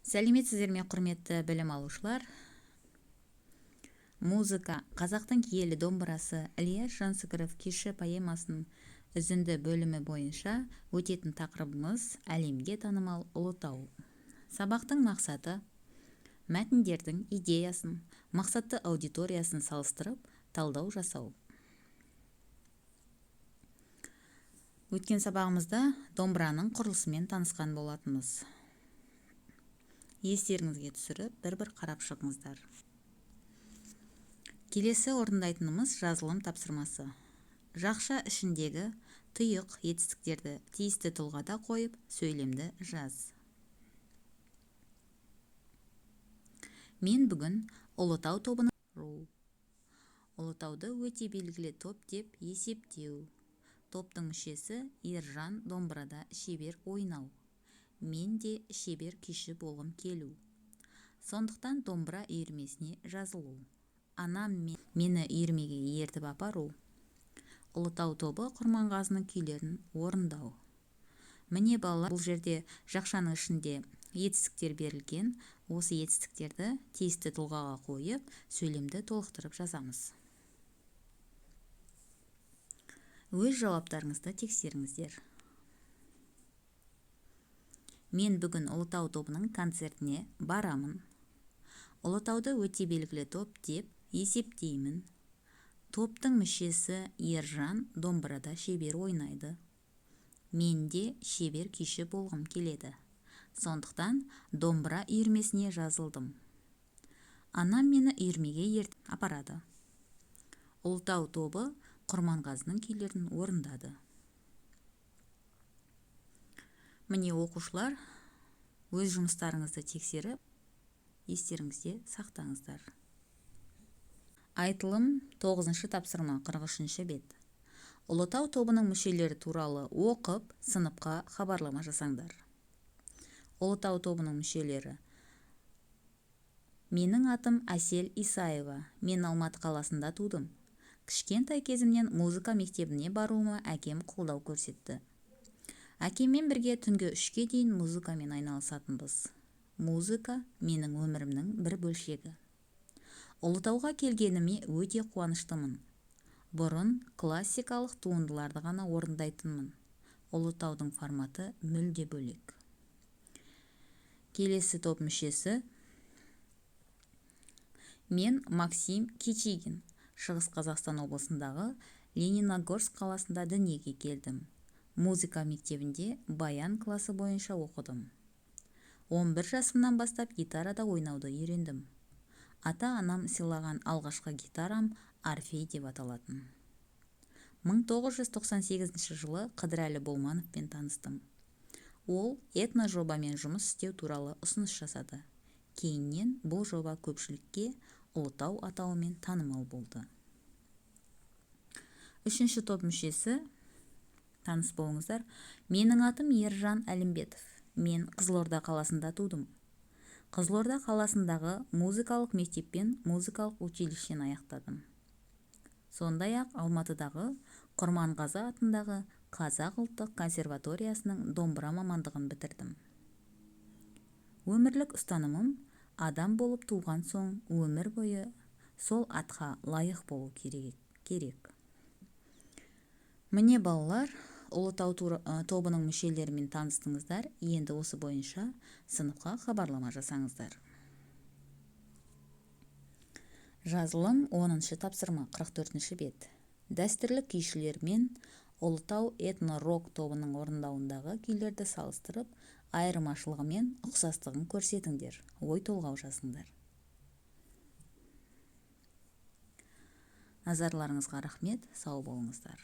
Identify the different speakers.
Speaker 1: Сәлеметсіздер ме, құрметті білім алушылар. Музыка, қазақтың киелі домбырасы Ілияс Жансүгіров кеші поэмасының үзінді бөлімі бойынша өтетін тақырыбымыз әлемге танымал Ұлытау. Сабақтың мақсаты мәтіндердің идеясын, мақсатты аудиториясын салыстырып, талдау жасау. Өткен сабағымызда домбыраның құрылысымен танысқан болатынбыз. Естеріңізге түсіріп, бір-бір қарап шығыңыздар. Келесі орындайтынымыз жазылым тапсырмасы. Жақша ішіндегі тұйық етістіктерді тиісті тұлғада қойып, сөйлемді жаз. Мен бүгін Ұлытау тобының Ұлытауды өте белгілі топ деп есептеу. Топтың мүшесі Ержан домбырада шебер ойнау. Мен де шебер күйші болғым келу. Сондықтан домбыра үйірмесіне жазылу. Анам мені үйірмеге ертіп апару. Ұлытау тобы Құрманғазының күйлерін орындау. Міне балалар, бұл жерде жақшаның ішінде етістіктер берілген. Осы етістіктерді тиісті тұлғаға қойып, сөйлемді толықтырып жазамыз. Өз жауаптарыңызды тексеріңіздер. Мен бүгін Ұлытау тобының концертіне барамын. Ұлытауды өте белгілі топ деп есептеймін. Топтың мүшесі Ержан домбырада шебер ойнайды. Мен де шебер күйші болғым келеді. Сондықтан домбыра үйірмесіне жазылдым. Анам мені үйірмеге ертіп апарады. Ұлытау тобы Құрманғазының күйлерін орындады. Міне оқушылар, өз жұмыстарыңызды тексеріп, естеріңізде сақтаңыздар. Айтылым 9-шы тапсырма 43-ші бет. Ұлытау тобының мүшелері туралы оқып, сыныпқа хабарлама жасаңдар. Ұлытау тобының мүшелері. Менің атым Әсел Исаева. Мен Алматы қаласында тудым. Кішкентай кезімнен музыка мектебіне баруыма әкем қолдау көрсетті. Әкеммен бірге түнгі 3-ке дейін музыкамен айналысатынбыз. Музыка менің өмірімнің бір бөлшегі. Ұлытауға келгеніме өте қуаныштымын. Бұрын классикалық туындыларды ғана орындайтынмын. Ұлытаудың форматы мүлде бөлек. Келесі топ мүшесі. Мен Максим Кичигин. Шығыс Қазақстан облысындағы Лениногорск қаласында дүниеге келдім. Музыка мектебінде баян класы бойынша оқыдым. 11 жасымнан бастап гитарада ойнауды үйрендім. Ата-анам сыйлаған алғашқы гитарам Орфей деп аталатын. 1998 жылы Қыдырәлі Болмановпен таныстым. Ол этно жобамен жұмыс істеу туралы ұсыныс жасады. Кейіннен бұл жоба көпшілікке Ұлытау атауымен танымал болды. 3-ші топ мүшесі. Таныс болыңыздар. Менің атым Ержан Әлімбетов. Мен Қызылорда қаласында тудым. Қызылорда қаласындағы музыкалық мектеппен музыкалық училищені аяқтадым. Сондай-ақ Алматыдағы Құрманғазы атындағы Қазақ ұлттық консерваториясының домбыра мамандығын бітірдім. Өмірлік ұстанымым адам болып туған соң өмір бойы сол атқа лайық болу керек. Міне балалар, Ұлытау тобының мүшелерімен таныстыңыздар. Енді осы бойынша сыныпқа хабарлама жасаңыздар. Жазылым 10-шы тапсырма 44-ші бет. Дәстүрлі күйшілермен Ұлытау этно-рок тобының орындауындағы күйлерді салыстырып, айырмашылығымен ұқсастығын көрсетіңдер. Ой толғау жасыңдар. Назарларыңызға рахмет, сау болыңыздар.